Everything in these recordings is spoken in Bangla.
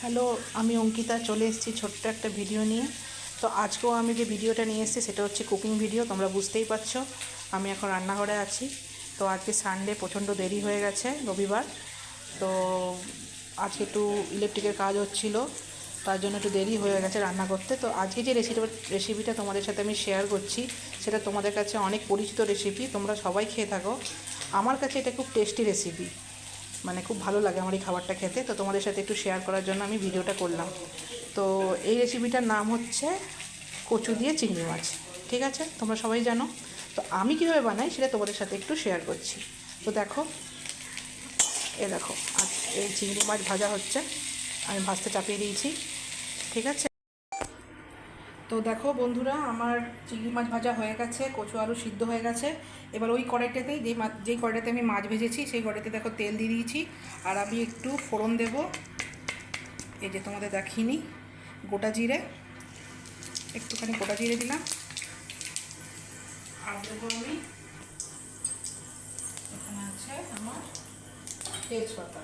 হ্যালো, আমি অঙ্কিতা চলে এসেছি ছোট্ট একটা ভিডিও নিয়ে। তো আজকেও আমি যে ভিডিওটা নিয়ে এসেছি সেটা হচ্ছে কুকিং ভিডিও। তোমরা বুঝতেই পারছো আমি এখন রান্নাঘরে আছি। তো আজকে সানডে, প্রচণ্ড দেরি হয়ে গেছে, রবিবার। তো আজকে একটু ইলেকট্রিকের কাজ হচ্ছিলো, তার জন্য একটু দেরি হয়ে গেছে রান্না করতে। তো আজকে যে রেসিপিটা তোমাদের সাথে আমি শেয়ার করছি সেটা তোমাদের কাছে অনেক পরিচিত রেসিপি, তোমরা সবাই খেয়ে থাকো। আমার কাছে এটা খুব টেস্টি রেসিপি, মানে খুব ভালো লাগে আমার এই খাবারটা খেতে। তো তোমাদের সাথে একটু শেয়ার করার জন্য আমি ভিডিওটা করলাম। তো এই রেসিপিটার নাম হচ্ছে কচু দিয়ে চিংড়ি মাছ। ঠিক আছে, তোমরা সবাই জানো। তো আমি কীভাবে বানাই সেটা তোমাদের সাথে একটু শেয়ার করছি। তো দেখো, দেখো আজ এই চিংড়ি মাছ ভাজা হচ্ছে, আমি ভাজতে চাপিয়ে দিয়েছি। ঠিক আছে, তো দেখো বন্ধুরা, আমার চিংড়ি মাছ ভাজা হয়ে গেছে, কচু আলু সিদ্ধ হয়ে গেছে। এবার ওই কড়াইটাতেই যেই কড়াইটাতে আমি মাছ ভেজেছি সেই কড়াইতে দেখো তেল দিয়ে দিয়েছি। আর আমি একটু ফোড়ন দেব, এই যে তোমাদের দেখিনি, গোটা জিরে, একটুখানি গোটা জিরে দিলাম। আর দেবো আমি, এখানে আছে আমার তেজপাতা,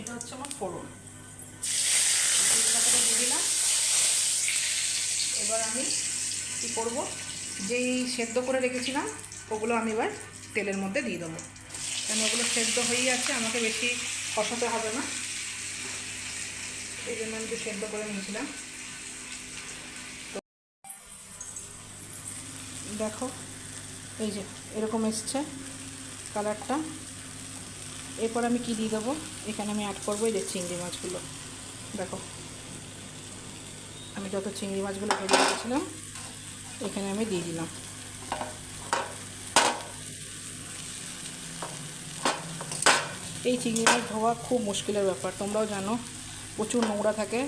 এটা হচ্ছে আমার ফোড়ন, তেজপাতাটা দিয়ে দিলাম। এবার আমি কী করবো, যেই সেদ্ধ করে রেখেছিলাম ওগুলো আমি এবার তেলের মধ্যে দিয়ে দেবো, কারণ ওগুলো সেদ্ধ হয়েই আছে, আমাকে বেশি কষাতে হবে না, এই জন্য আমি একটু সেদ্ধ করে নিয়েছিলাম। তো দেখো, এই যে এরকম এসছে কালারটা। এরপর আমি কি দিয়ে দেবো, এখানে আমি অ্যাড করবো এই যে চিংড়ি মাছগুলো। দেখো, আমি যত চিংড়ি মাছগুলো ভেজে রেখেছিলাম এখানে আমি দিয়ে দিলাম। এই চিংড়ি মাছ ধোয়া খুব মুশকিলের ব্যাপার, তোমরাও জানো, প্রচুর নোংরা থাকে,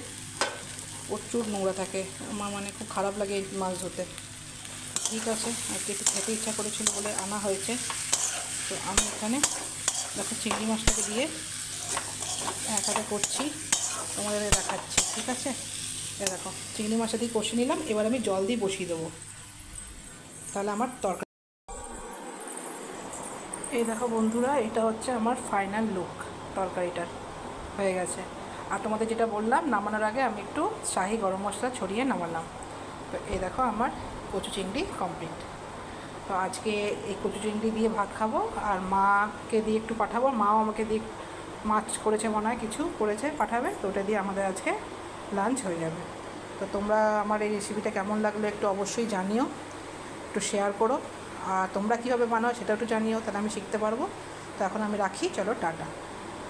প্রচুর নোংরা থাকে। আমার মানে খুব খারাপ লাগে এই মাছ ধুতে। ঠিক আছে, আজকে একটু খেতে ইচ্ছা করেছিল বলে আনা হয়েছে। তো আমি এখানে দেখো চিংড়ি মাছটাকে দিয়ে এক হাতে করছি, তোমাদের দেখাচ্ছি। ঠিক আছে, দেখো চিংড়ি মাছটা দিয়ে কষে নিলাম। এবার আমি জল দিয়ে বসিয়ে দেবো, তাহলে আমার তরকারি। এই দেখো বন্ধুরা, এটা হচ্ছে আমার ফাইনাল লুক, তরকারিটার হয়ে গেছে। আর তোমাদের যেটা বললাম, নামানোর আগে আমি একটু শাহি গরম মশলা ছড়িয়ে নামালাম। তো এই দেখো আমার কচু চিংড়ি কমপ্লিট। তো আজকে এই কচু চিংড়ি দিয়ে ভাত খাবো, আর মাকে দিয়ে একটু পাঠাবো, মাও আমাকে দিয়ে মাছ করেছে, মনে হয় কিছু করেছে, পাঠাবে। তো ওটা দিয়ে আমাদের আজকে লাঞ্চ হয়ে যাবে। তো তোমরা আমার এই রেসিপিটা কেমন লাগলো একটু অবশ্যই জানিও, একটু শেয়ার করো। আর তোমরা কীভাবে বানাও সেটা একটু জানিও, তাহলে আমি শিখতে পারবো। তো এখন আমি রাখি, চলো টাটা।